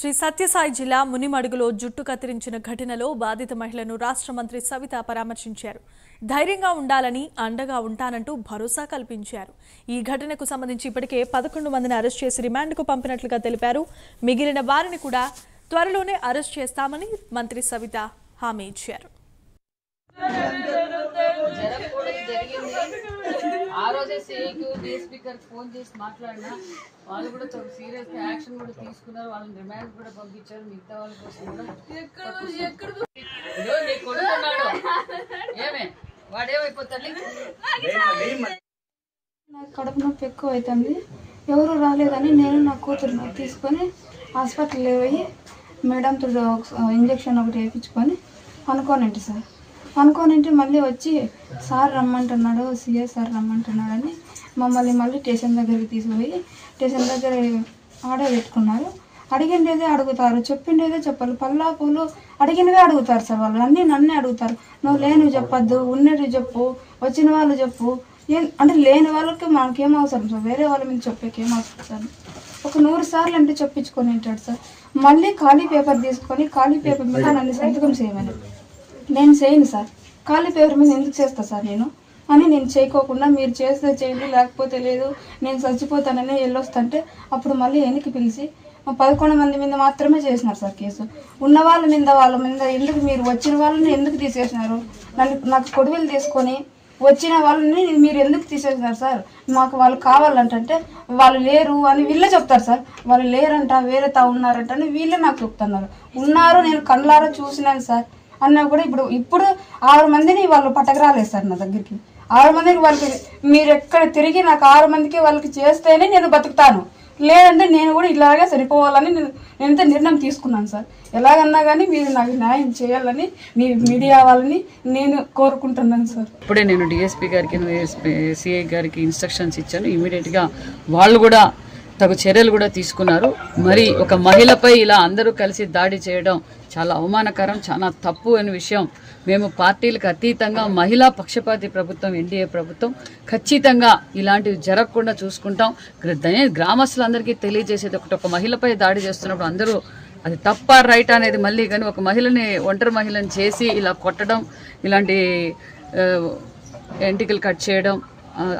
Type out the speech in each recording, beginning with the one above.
శ్రీ సత్యసాయి జిల్లా మునిమడుగులో జుట్టు కత్తిరించిన ఘటనలో బాధిత మహిళను రాష్ట్ర మంత్రి సవిత పరామర్శించారు. ధైర్యంగా ఉండాలని, అండగా ఉంటానంటూ భరోసా కల్పించారు. ఈ ఘటనకు సంబంధించి ఇప్పటికే 11 మందిని అరెస్ట్ చేసి రిమాండ్కు పంపినట్లుగా తెలిపారు. మిగిలిన వారిని కూడా త్వరలోనే అరెస్ట్ చేస్తామని మంత్రి సవిత హామీ ఇచ్చారు. ఆ రోజే సీఐకి డీఎస్పీకి ఫోన్ చేసి మాట్లాడినా వాళ్ళు కూడా సీరియస్ యాక్షన్ కూడా తీసుకున్నారు. వాళ్ళని రిమాండ్ కూడా పంపించారు. మిగతా వాళ్ళ కోసం కూడా నీ కొడుకున్నాడు ఏమే వాడేమైపోతాడు. నాకు కడుపు నొప్పి ఎక్కువ అవుతుంది. ఎవరు రాలేదని నేను నా కూతురు తీసుకొని హాస్పిటల్లో పోయి మేడంతో ఇంజక్షన్ ఒకటి వేయించుకొని అనుకోనండి సార్. అనుకోనంటే మళ్ళీ వచ్చి సార్ రమ్మంటున్నాడు, సిఐ సార్ రమ్మంటున్నాడు అని మమ్మల్ని మళ్ళీ స్టేషన్ దగ్గరికి తీసుకుపోయి స్టేషన్ దగ్గర ఆడే పెట్టుకున్నారు. అడిగిండేదే అడుగుతారు, చెప్పిండేదే చెప్పాలి. పల్లాపులు అడిగినవే అడుగుతారు సార్. వాళ్ళు నన్నే అడుగుతారు. నువ్వు లేనివి చెప్పొద్దు, ఉన్నవి చెప్పు, వచ్చిన వాళ్ళు చెప్పు. అంటే లేని వాళ్ళకి మనకేం అవసరం సార్, వేరే వాళ్ళ మీద చెప్పేకేం అవసరం సార్. ఒక 100 సార్లు అంటే చెప్పించుకొని ఉంటాడు సార్. మళ్ళీ ఖాళీ పేపర్ తీసుకొని ఖాళీ పేపర్ మీద నన్ను సంతకం చేయమని. నేను చేయను సార్. ఖాళీ పేపర్ మీద ఎందుకు చేస్తా సార్ నేను చేయకోకుండా మీరు చేస్తే చేయండి, లేకపోతే లేదు, నేను చచ్చిపోతానని వెళ్ళొస్తుంటే అప్పుడు మళ్ళీ వెనక్కి పిలిచి 11 మంది మీద మాత్రమే చేసినారు సార్ కేసు. ఉన్న వాళ్ళ మీద ఎందుకు మీరు వచ్చిన వాళ్ళని ఎందుకు తీసేసినారు? నాకు కొడువులు తీసుకొని వచ్చిన వాళ్ళని మీరు ఎందుకు తీసేసినారు సార్? మాకు వాళ్ళు కావాలంటే వాళ్ళు లేరు అని వీళ్ళే చెప్తారు సార్. వాళ్ళు లేరంట, వేరే ఉన్నారంట అని వీళ్ళే నాకు చెప్తున్నారు. ఉన్నారు, నేను కళ్ళారా చూసినాను సార్ అన్నా కూడా ఇప్పుడు 6 మందిని వాళ్ళు పట్టకరాలేదు సార్ నా దగ్గరికి. 6 మందికి వాళ్ళకి మీరు ఎక్కడ తిరిగి నాకు 6 మందికి వాళ్ళకి చేస్తేనే నేను బతుకుతాను, లేదంటే నేను కూడా ఇలాగే చనిపోవాలని నేనైతే నిర్ణయం తీసుకున్నాను సార్. ఎలాగన్నా కానీ మీరు నాకు న్యాయం చేయాలని మీ మీడియా వాళ్ళని నేను కోరుకుంటున్నాను సార్. ఇప్పుడే నేను డిఎస్పీ గారికి సిఐ గారికి ఇన్స్ట్రక్షన్స్ ఇచ్చాను. ఇమీడియట్గా వాళ్ళు కూడా తగు చర్యలు కూడా తీసుకున్నారు. మరి ఒక మహిళపై ఇలా అందరూ కలిసి దాడి చేయడం చాలా అవమానకరం, చాలా తప్పు అనే విషయం మేము పార్టీలకు అతీతంగా మహిళా పక్షపాతి ప్రభుత్వం ఎన్డీఏ ప్రభుత్వం ఖచ్చితంగా ఇలాంటివి జరగకుండా చూసుకుంటాం. గ్రామస్తులందరికీ తెలియజేసేది ఒక మహిళపై దాడి చేస్తున్నప్పుడు అందరూ అది తప్ప రైట్ అనేది మళ్ళీ కానీ ఒక మహిళని ఒంటరి మహిళని చేసి ఇలా కొట్టడం, ఇలాంటి ఎంటికలు కట్ చేయడం,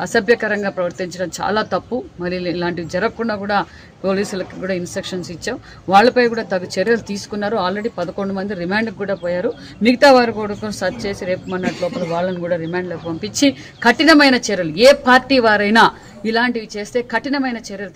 అసభ్యకరంగా ప్రవర్తించడం చాలా తప్పు. మరి ఇలాంటివి జరగకుండా కూడా పోలీసులకు కూడా ఇన్స్ట్రక్షన్స్ ఇచ్చాం. వాళ్ళపై కూడా తగు చర్యలు తీసుకున్నారు. ఆల్రెడీ 11 మంది రిమాండ్కి కూడా పోయారు. మిగతా వారు కూడా సర్చ్ చేసి రేపు మొన్నటి లోపల వాళ్ళని కూడా రిమాండ్లకు పంపించి కఠినమైన చర్యలు, ఏ పార్టీ వారైనా ఇలాంటివి చేస్తే కఠినమైన చర్యలు